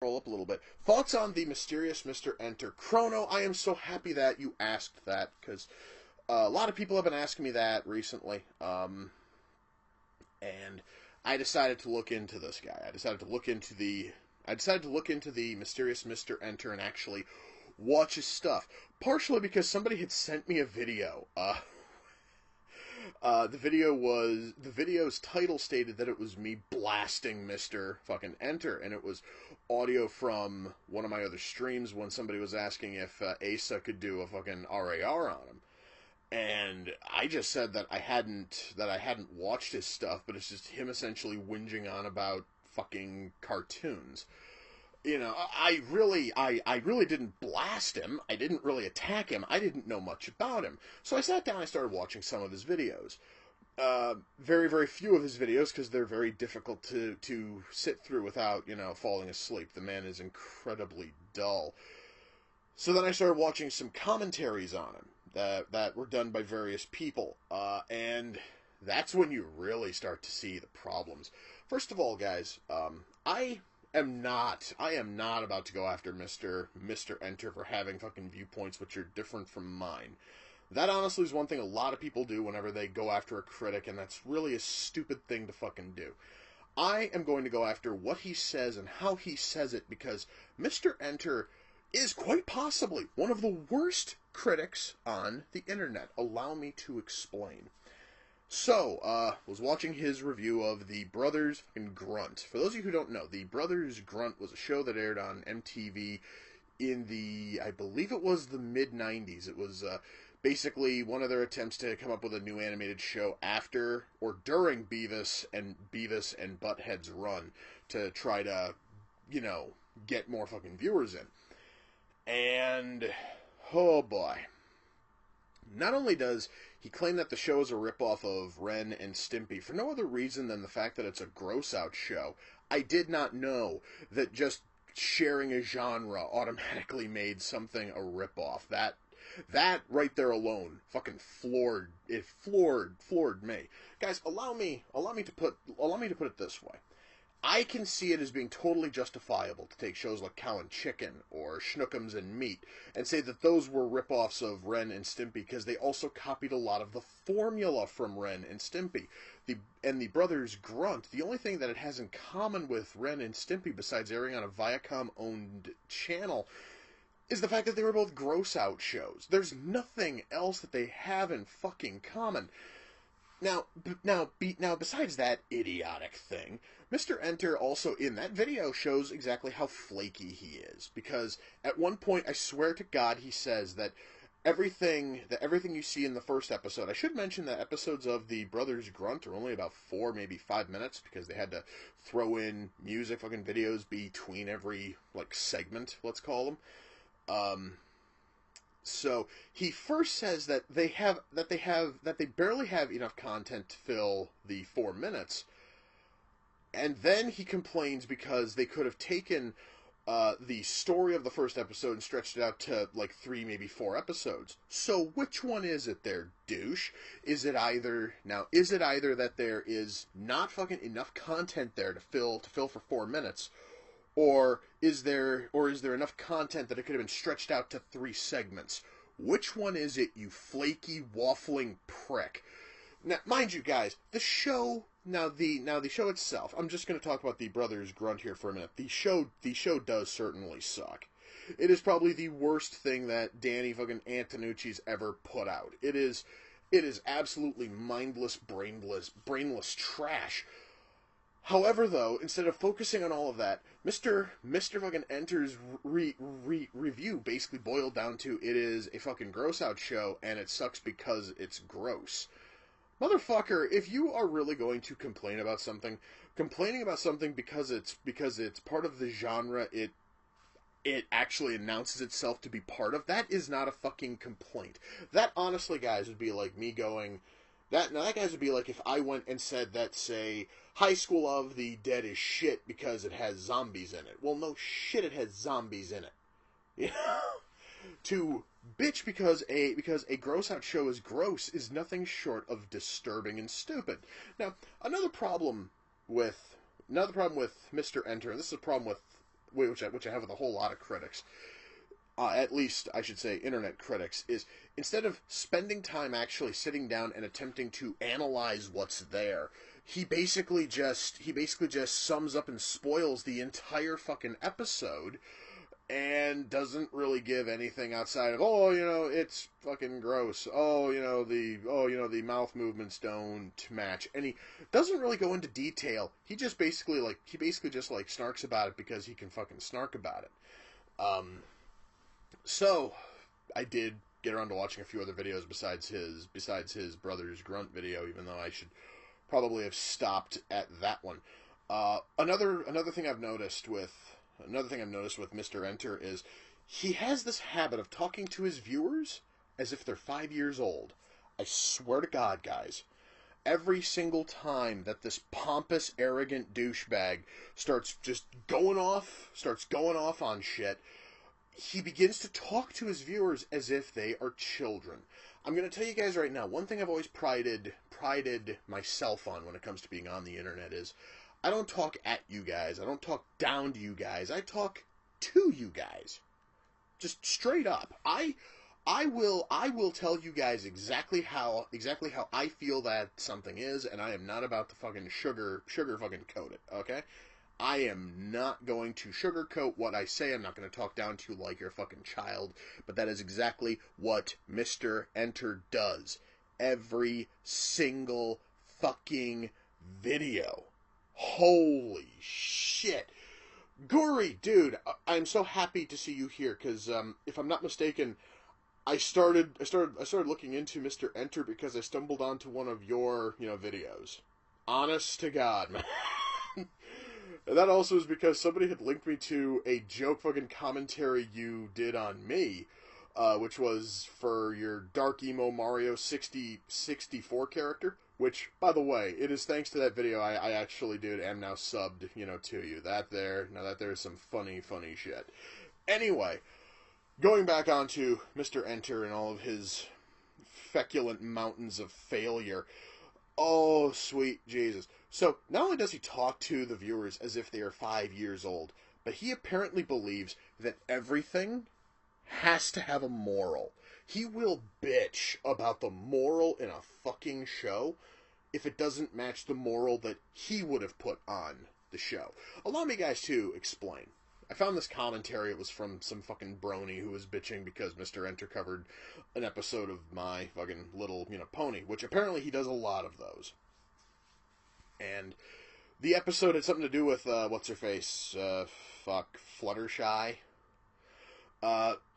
Roll up a little bit. Thoughts on the mysterious Mr. Enter? Chrono, I am so happy that you asked that, because a lot of people have been asking me that recently, and I decided to look into this guy. I decided to look into the mysterious Mr. Enter and actually watch his stuff. Partially because somebody had sent me a video. The video's title stated that it was me blasting Mr. fucking Enter, and it was audio from one of my other streams when somebody was asking if Asa could do a fucking RAR on him. And I just said that I hadn't watched his stuff, but it's just him essentially whinging on about fucking cartoons. You know, I really didn't blast him. I didn't really attack him. I didn't know much about him. So I sat down and I started watching some of his videos. Very, very few of his videos, because they're very difficult to sit through without, falling asleep. The man is incredibly dull. So then I started watching some commentaries on him that were done by various people. And that's when you really start to see the problems. First of all, guys, I am not about to go after Mr. Enter for having fucking viewpoints which are different from mine. That honestly is one thing a lot of people do whenever they go after a critic, and that's really a stupid thing to fucking do. I am going to go after what he says and how he says it, because Mr. Enter is quite possibly one of the worst critics on the internet. Allow me to explain. So, was watching his review of The Brothers Grunt. For those of you who don't know, The Brothers Grunt was a show that aired on MTV in I believe it was the mid-90s. It was, basically one of their attempts to come up with a new animated show after or during Beavis and Butthead's run to try to, get more fucking viewers in. And, oh boy. Not only does he claim that the show is a ripoff of Ren and Stimpy for no other reason than the fact that it's a gross-out show, I did not know that just sharing a genre automatically made something a ripoff. That right there alone fucking floored me. Guys, allow me to put it this way. I can see it as being totally justifiable to take shows like Cow and Chicken or Schnookums and Meat and say that those were ripoffs of Ren and Stimpy, because they also copied a lot of the formula from Ren and Stimpy. The Brothers Grunt, the only thing that it has in common with Ren and Stimpy, besides airing on a Viacom-owned channel, is the fact that they were both gross-out shows. There's nothing else that they have in fucking common. Now, besides that idiotic thing, Mr. Enter also in that video shows exactly how flaky he is. Because at one point, I swear to God, he says that everything you see in the first episode. I should mention that episodes of The Brothers Grunt are only about 4, maybe 5 minutes, because they had to throw in music, fucking videos between every segment, let's call them. So he first says that they barely have enough content to fill the 4 minutes, and then he complains because they could have taken the story of the first episode and stretched it out to 3, maybe 4 episodes. So which one is it there, douche? Is it either that there is not fucking enough content there to fill for 4 minutes? Or is there enough content that it could have been stretched out to 3 segments? Which one is it, you flaky, waffling prick? Now, mind you, guys, the show itself. I'm just going to talk about The Brothers Grunt here for a minute. The show does certainly suck. It is probably the worst thing that Danny fucking Antonucci's ever put out. It is absolutely mindless, brainless trash. However, though, instead of focusing on all of that, Mr. fucking Enter's review basically boiled down to it is a fucking gross-out show, and it sucks because it's gross. Motherfucker, if you are really going to complaining about something because it's part of the genre it actually announces itself to be part of, that is not a fucking complaint. That, honestly, guys, would be like me going... That guys would be like if I went and said that, say, High School of the Dead is shit because it has zombies in it. Well, no shit, it has zombies in it. You know? To bitch because a gross-out show is gross is nothing short of disturbing and stupid. Now, another problem with Mr. Enter, and this is a problem with which I have with a whole lot of critics, at least I should say internet critics, is instead of spending time actually sitting down and attempting to analyze what's there, he basically just sums up and spoils the entire fucking episode and doesn't really give anything outside of, oh, it's fucking gross. Oh, the mouth movements don't match. And he doesn't really go into detail. He basically just snarks about it because he can fucking snark about it. So I did get around to watching a few other videos besides his brother's grunt video, even though I should probably have stopped at that one. Another thing I've noticed with Mr. Enter is he has this habit of talking to his viewers as if they're 5 years old. I swear to God, guys, every single time that this pompous, arrogant douchebag starts going off on shit, he begins to talk to his viewers as if they are children. I'm going to tell you guys right now, one thing I've always prided myself on when it comes to being on the internet is I don't talk at you guys. I don't talk down to you guys. I talk to you guys. Just straight up. I will tell you guys exactly how I feel that something is, and I am not about to fucking sugar fucking coat it, okay? I am not going to sugarcoat what I say. I'm not going to talk down to you like you're a fucking child, but that is exactly what Mr. Enter does. Every single fucking video. Holy shit. Gory, dude, I'm so happy to see you here, because if I'm not mistaken, I started looking into Mr. Enter because I stumbled onto one of your, videos. Honest to God, man. And that also is because somebody had linked me to a joke fucking commentary you did on me, which was for your Dark Emo Mario 64 character, which, by the way, it is thanks to that video I actually am now subbed, to you. That there is some funny shit. Anyway, going back onto Mr. Enter and all of his feculent mountains of failure. Oh, sweet Jesus. So, not only does he talk to the viewers as if they are 5 years old, but he apparently believes that everything has to have a moral. He will bitch about the moral in a fucking show if it doesn't match the moral that he would have put on the show. Allow me, guys, to explain. I found this commentary. It was from some fucking brony who was bitching because Mr. Enter covered an episode of My fucking Little, Pony, which apparently he does a lot of those. And the episode had something to do with, what's-her-face, Fluttershy,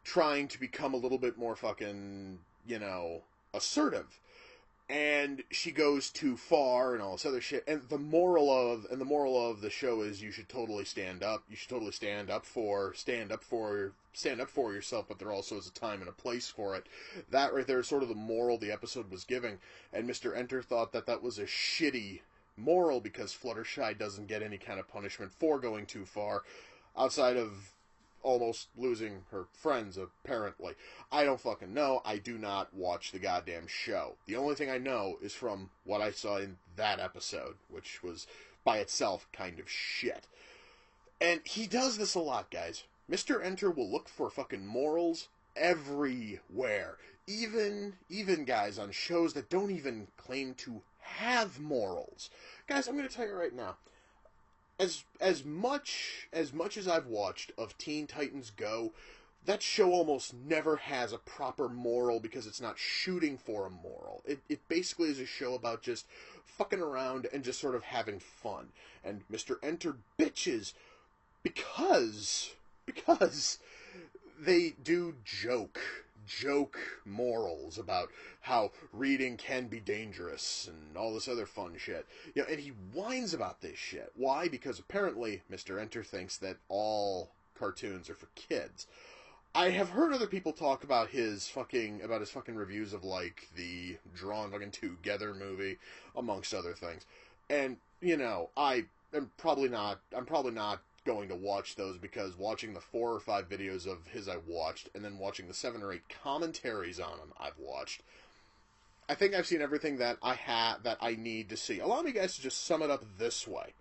trying to become a little bit more fucking, assertive. And she goes too far and all this other shit. And the moral of the show is you should totally stand up. You should totally stand up for yourself, but there also is a time and a place for it. That right there is sort of the moral the episode was giving. And Mr. Enter thought that was a shitty moral because Fluttershy doesn't get any kind of punishment for going too far outside of almost losing her friends, apparently. I don't fucking know. I do not watch the goddamn show. The only thing I know is from what I saw in that episode, which was by itself kind of shit. And he does this a lot, guys. Mr. Enter will look for fucking morals everywhere. Even guys on shows that don't even claim to have morals. Guys, I'm going to tell you right now, as much as I've watched of Teen Titans Go, that show almost never has a proper moral because it's not shooting for a moral. It basically is a show about just fucking around and just sort of having fun. And Mr. Enter bitches because they do joke morals about how reading can be dangerous and all this other fun shit. And he whines about this shit. Why? Because apparently Mr. Enter thinks that all cartoons are for kids. I have heard other people talk about his fucking reviews of like the Drawn fucking Together movie, amongst other things. And I'm probably not going to watch those because watching the 4 or 5 videos of his I watched and then watching the 7 or 8 commentaries on them I've watched, I think I've seen everything that I need to see. Allow me, guys, to just sum it up this way.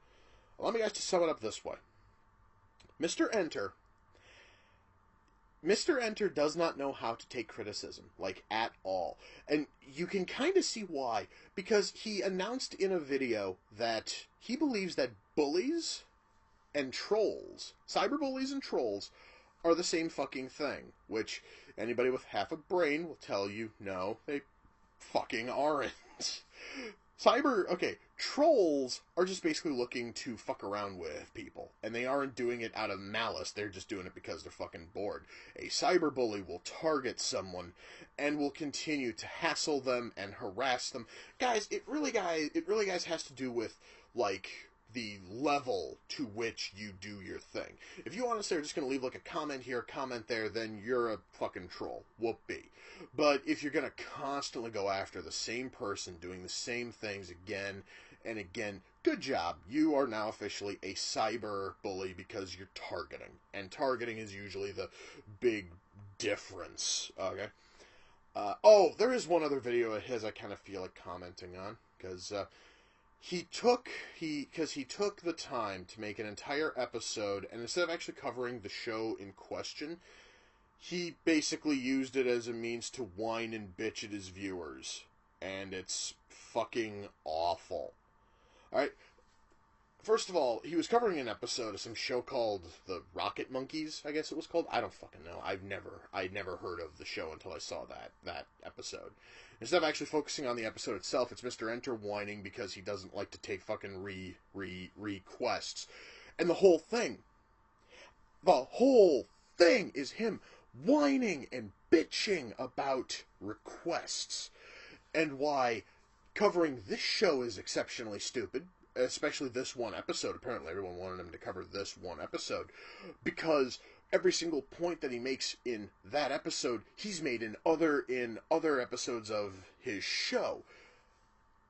Mr. Enter Mr. Enter does not know how to take criticism, like, at all. And you can kind of see why, because he announced in a video that he believes that bullies and trolls, cyberbullies and trolls, are the same fucking thing, which anybody with half a brain will tell you, no, they fucking aren't. Trolls are just basically looking to fuck around with people, and they aren't doing it out of malice, they're just doing it because they're fucking bored. A cyberbully will target someone and will continue to hassle them and harass them. Guys, it really guys has to do with, like, the level to which you do your thing. If you honestly are just going to leave like a comment here, comment there, then you're a fucking troll. Whoopee. But if you're going to constantly go after the same person doing the same things again and again, good job. You are now officially a cyber bully because you're targeting. And targeting is usually the big difference. Okay? There is one other video of his I kind of feel like commenting on, because he took the time to make an entire episode, and instead of actually covering the show in question, he basically used it as a means to whine and bitch at his viewers. And it's fucking awful. Alright, first of all, he was covering an episode of some show called The Rocket Monkeys, I guess it was called. I don't fucking know. I'd never heard of the show until I saw that episode. Instead of actually focusing on the episode itself, it's Mr. Enter whining because he doesn't like to take fucking requests. And the whole thing is him whining and bitching about requests. And why covering this show is exceptionally stupid, especially this one episode. Apparently everyone wanted him to cover this one episode, because every single point that he makes in that episode, he's made in other episodes of his show.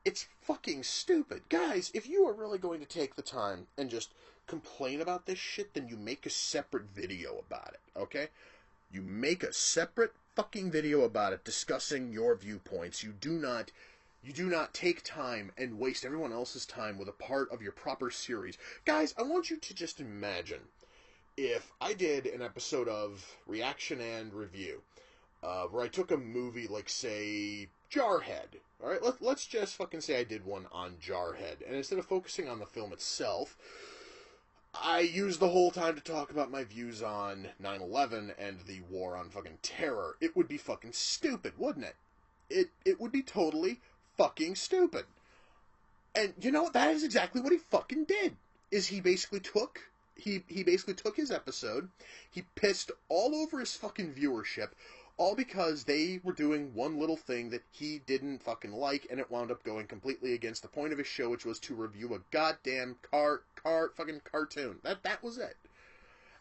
It's fucking stupid. Guys, if you are really going to take the time and just complain about this shit, then you make a separate video about it, okay? You make a separate fucking video about it discussing your viewpoints. You do not take time and waste everyone else's time with a part of your proper series. Guys, I want you to just imagine if I did an episode of Reaction and Review, where I took a movie like, say, Jarhead. Alright, let's just fucking say I did one on Jarhead, and instead of focusing on the film itself, I used the whole time to talk about my views on 9/11 and the war on fucking terror. It would be fucking stupid, wouldn't it? It would be totally fucking stupid. And you know what? That is exactly what he fucking did. Is he basically took his episode, he pissed all over his fucking viewership, all because they were doing one little thing that he didn't fucking like, and it wound up going completely against the point of his show, which was to review a goddamn fucking cartoon. That was it.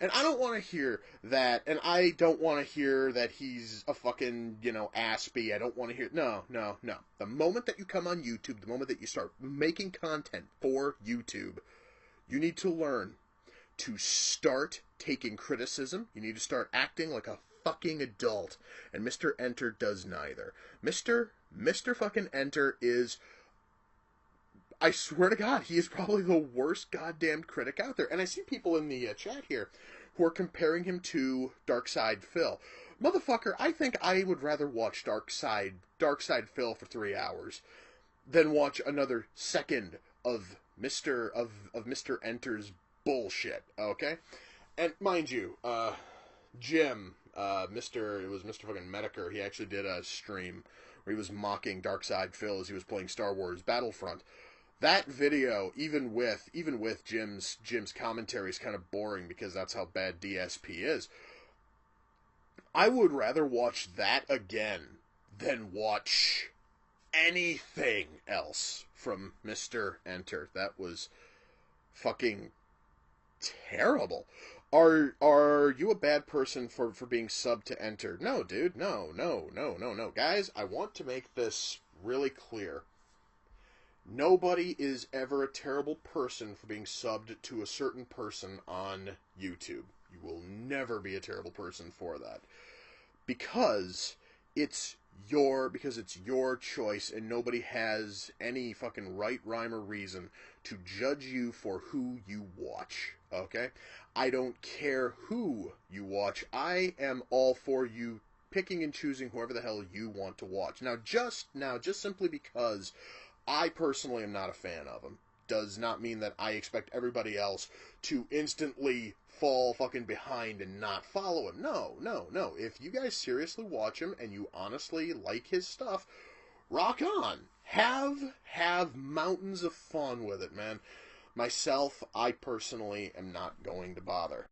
And I don't want to hear that, and I don't want to hear that he's a fucking, aspie. I don't want to hear, no. The moment that you come on YouTube, the moment that you start making content for YouTube, you need to learn to start taking criticism. You need to start acting like a fucking adult. And Mr. Enter does neither. Mr. fucking Enter is, I swear to God, he is probably the worst goddamn critic out there. And I see people in the chat here who are comparing him to Darkside Phil. Motherfucker, I think I would rather watch Darkside Phil for 3 hours than watch another second of Mr. Enter's bullshit, okay? And mind you, Jim, it was Mr. fucking Mediker, he actually did a stream where he was mocking Darkside Phil as he was playing Star Wars Battlefront. That video, even with Jim's commentary, is kind of boring because that's how bad DSP is. I would rather watch that again than watch anything else from Mr. Enter. That was fucking terrible. Are you a bad person for being subbed to Enter? No, dude. No. Guys, I want to make this really clear. Nobody is ever a terrible person for being subbed to a certain person on YouTube. You will never be a terrible person for that. Because it's your choice, and nobody has any fucking right, rhyme, or reason to judge you for who you watch. Okay? I don't care who you watch. I am all for you picking and choosing whoever the hell you want to watch. Just simply because I personally am not a fan of him does not mean that I expect everybody else to instantly fall fucking behind and not follow him. No, no, no. If you guys seriously watch him and you honestly like his stuff, rock on. Have mountains of fun with it, man. Myself, I personally am not going to bother.